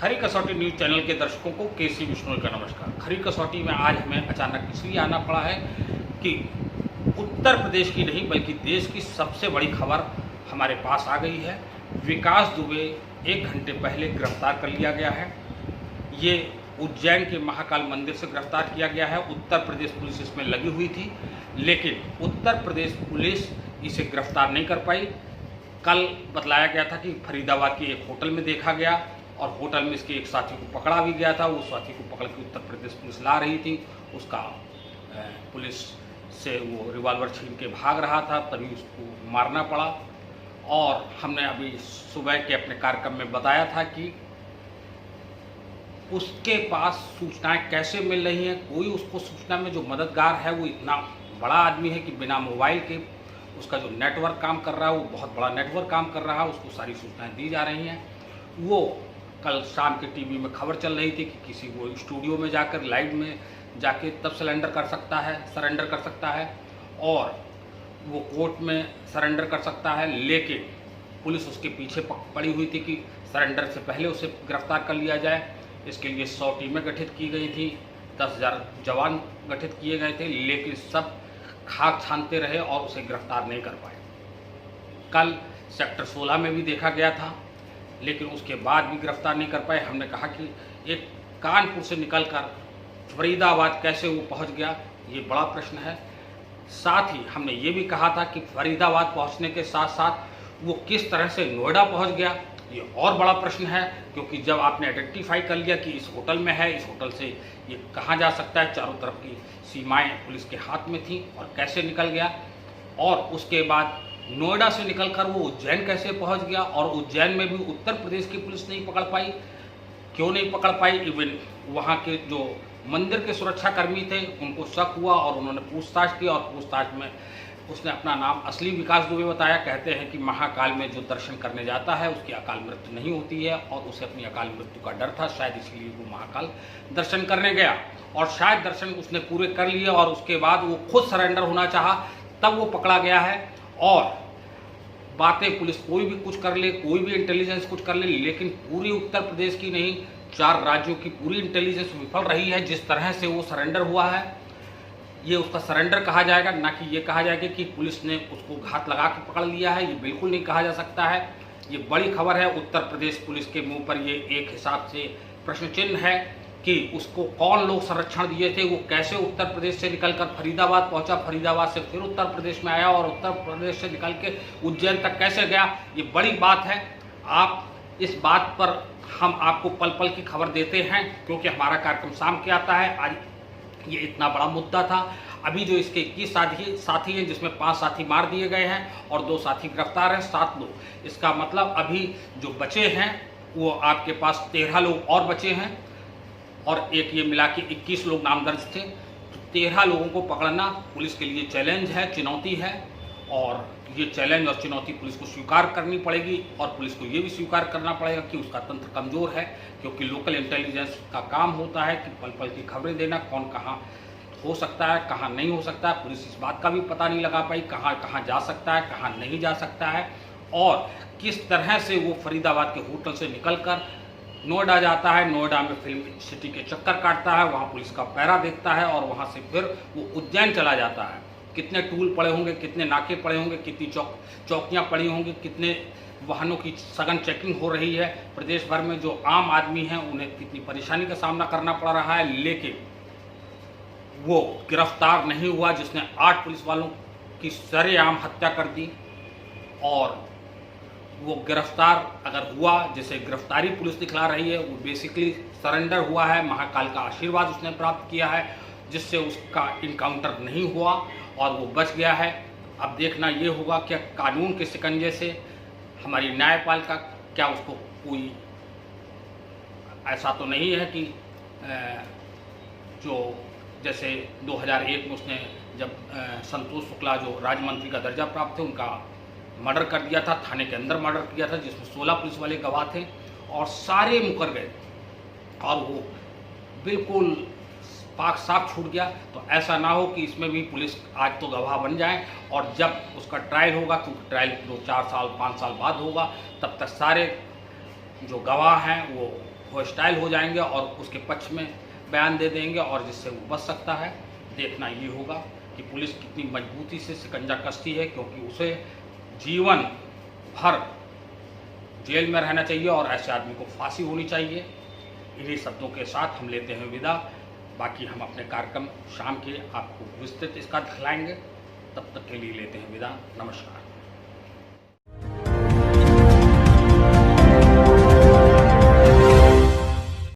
खरी कसौटी news channel के दर्शकों को केसी बिश्नोई का नमस्कार। खरी कसौटी में आज हमें अचानक इसलिए आना पड़ा है कि उत्तर प्रदेश की नहीं बल्कि देश की सबसे बड़ी खबर हमारे पास आ गई है। विकास दुबे 1 घंटे पहले गिरफ्तार कर लिया गया है। ये उज्जैन के महाकाल मंदिर से गिरफ्तार किया गया है। उत्तर प्रदेश पुलिस इसमें लगी हुई थी, लेकिन उत्तर प्रदेश पुलिस इसे गिरफ्तार नहीं कर पाई। कल बतलाया गया था कि फरीदाबाद के एक होटल में देखा गया और होटल में इसके एक साथी को पकड़ा भी गया था। उस साथी को पकड़ के उत्तर प्रदेश पुलिस ला रही थी। उसका पुलिस से वो रिवॉल्वर छीन के भाग रहा था, तभी उसको मारना पड़ा। और हमने अभी सुबह के अपने कार्यक्रम में बताया था कि उसके पास सूचनाएं कैसे मिल रही हैं। कोई उसको सूचना में जो मददगार है वो इतना बड़ा आदमी है कि बिना मोबाइल के उसका जो नेटवर्क काम कर रहा है वो बहुत बड़ा नेटवर्क काम कर रहा है। उसको सारी सूचनाएं दी जा रही हैं। वो कल शाम के टीवी में खबर चल रही थी कि किसी वो स्टूडियो में जाकर लाइव में जाके तब सरेंडर कर सकता है और वो कोर्ट में सरेंडर कर सकता है। लेकिन पुलिस उसके पीछे पड़ी हुई थी कि सरेंडर से पहले उसे गिरफ्तार कर लिया जाए। इसके लिए 100 टीमें गठित की गई थी, 10,000 जवान गठित किए गए थे, लेकिन सब खाक छानते रहे और उसे गिरफ्तार नहीं कर पाए। कल सेक्टर 16 में भी देखा गया था, लेकिन उसके बाद भी गिरफ्तार नहीं कर पाए। हमने कहा कि एक कानपुर से निकलकर फरीदाबाद कैसे वो पहुंच गया, ये बड़ा प्रश्न है। साथ ही हमने ये भी कहा था कि फरीदाबाद पहुंचने के साथ साथ वो किस तरह से नोएडा पहुंच गया, ये और बड़ा प्रश्न है। क्योंकि जब आपने आइडेंटिफाई कर लिया कि इस होटल में है, इस होटल से ये कहाँ जा सकता है, चारों तरफ की सीमाएं पुलिस के हाथ में थी, और कैसे निकल गया, और उसके बाद नोएडा से निकलकर वो उज्जैन कैसे पहुंच गया, और उज्जैन में भी उत्तर प्रदेश की पुलिस नहीं पकड़ पाई। क्यों नहीं पकड़ पाई? इवन वहाँ के जो मंदिर के सुरक्षाकर्मी थे उनको शक हुआ और उन्होंने पूछताछ की, और पूछताछ में उसने अपना नाम असली विकास दुबे बताया। कहते हैं कि महाकाल में जो दर्शन करने जाता है उसकी अकाल मृत्यु नहीं होती है, और उसे अपनी अकाल मृत्यु का डर था, शायद इसलिए वो महाकाल दर्शन करने गया, और शायद दर्शन उसने पूरे कर लिए और उसके बाद वो खुद सरेंडर होना चाहा, तब वो पकड़ा गया है। और बातें पुलिस कोई भी कुछ कर ले, कोई भी इंटेलिजेंस कुछ कर ले, लेकिन पूरी उत्तर प्रदेश की नहीं 4 राज्यों की पूरी इंटेलिजेंस विफल रही है। जिस तरह से वो सरेंडर हुआ है, ये उसका सरेंडर कहा जाएगा, ना कि ये कहा जाएगा कि पुलिस ने उसको घात लगा के पकड़ लिया है। ये बिल्कुल नहीं कहा जा सकता है। ये बड़ी खबर है। उत्तर प्रदेश पुलिस के मुंह पर ये एक हिसाब से प्रश्न चिन्ह है कि उसको कौन लोग संरक्षण दिए थे, वो कैसे उत्तर प्रदेश से निकलकर फरीदाबाद पहुंचा, फरीदाबाद से फिर उत्तर प्रदेश में आया, और उत्तर प्रदेश से निकल के उज्जैन तक कैसे गया। ये बड़ी बात है। आप इस बात पर हम आपको पल पल की खबर देते हैं, क्योंकि हमारा कार्यक्रम शाम के आता है। आज ये इतना बड़ा मुद्दा था। अभी जो इसके 21 साथी हैं, जिसमें 5 साथी मार दिए गए हैं और 2 साथी गिरफ्तार हैं, 7 लोग। इसका मतलब अभी जो बचे हैं वो आपके पास 13 लोग और बचे हैं, और एक ये मिला के 21 लोग नामदर्ज थे। तो 13 लोगों को पकड़ना पुलिस के लिए चैलेंज है, चुनौती है, और ये चैलेंज और चुनौती पुलिस को स्वीकार करनी पड़ेगी। और पुलिस को ये भी स्वीकार करना पड़ेगा कि उसका तंत्र कमज़ोर है, क्योंकि लोकल इंटेलिजेंस का काम होता है कि पल पल की खबरें देना, कौन कहाँ हो सकता है, कहाँ नहीं हो सकता है। पुलिस इस बात का भी पता नहीं लगा पाई कहाँ कहाँ जा सकता है, कहाँ नहीं जा सकता है, और किस तरह से वो फरीदाबाद के होटल से निकलकर नोएडा जाता है। नोएडा में फिल्म सिटी के चक्कर काटता है, वहाँ पुलिस का पहरा देखता है, और वहाँ से फिर वो उज्जैन चला जाता है। कितने टूल पड़े होंगे, कितने नाके पड़े होंगे, कितनी चौकियाँ पड़ी होंगी, कितने वाहनों की सघन चेकिंग हो रही है प्रदेश भर में। जो आम आदमी हैं उन्हें कितनी परेशानी का सामना करना पड़ रहा है, लेकिन वो गिरफ्तार नहीं हुआ, जिसने 8 पुलिस वालों की सरेआम हत्या कर दी। और वो गिरफ्तार अगर हुआ, जैसे गिरफ्तारी पुलिस दिखला रही है, वो बेसिकली सरेंडर हुआ है। महाकाल का आशीर्वाद उसने प्राप्त किया है, जिससे उसका इनकाउंटर नहीं हुआ और वो बच गया है। अब देखना ये होगा कि कानून के शिकंजे से हमारी न्यायपालिका क्या उसको कोई ऐसा तो नहीं है कि जो जैसे 2001 में उसने जब संतोष शुक्ला जो राज्य मंत्री का दर्जा प्राप्त थे, उनका मर्डर कर दिया था, थाने के अंदर मर्डर किया था, जिसमें 16 पुलिस वाले गवाह थे और सारे मुकर गए और वो बिल्कुल पाक साफ छूट गया। तो ऐसा ना हो कि इसमें भी पुलिस आज तो गवाह बन जाए, और जब उसका ट्रायल होगा, क्योंकि ट्रायल 2-4 साल 5 साल बाद होगा, तब तक सारे जो गवाह हैं वो हॉस्टाइल हो जाएंगे और उसके पक्ष में बयान दे देंगे, और जिससे वो बच सकता है। देखना ये होगा कि पुलिस कितनी मजबूती से शिकंजा कसती है, क्योंकि उसे जीवन भर जेल में रहना चाहिए और ऐसे आदमी को फांसी होनी चाहिए। इन्हीं शब्दों के साथ हम लेते हैं विदा। बाकी हम अपने कार्यक्रम शाम के आपको विस्तृत इसका दिखलाएंगे। तब तक के लिए लेते हैं विदा। नमस्कार।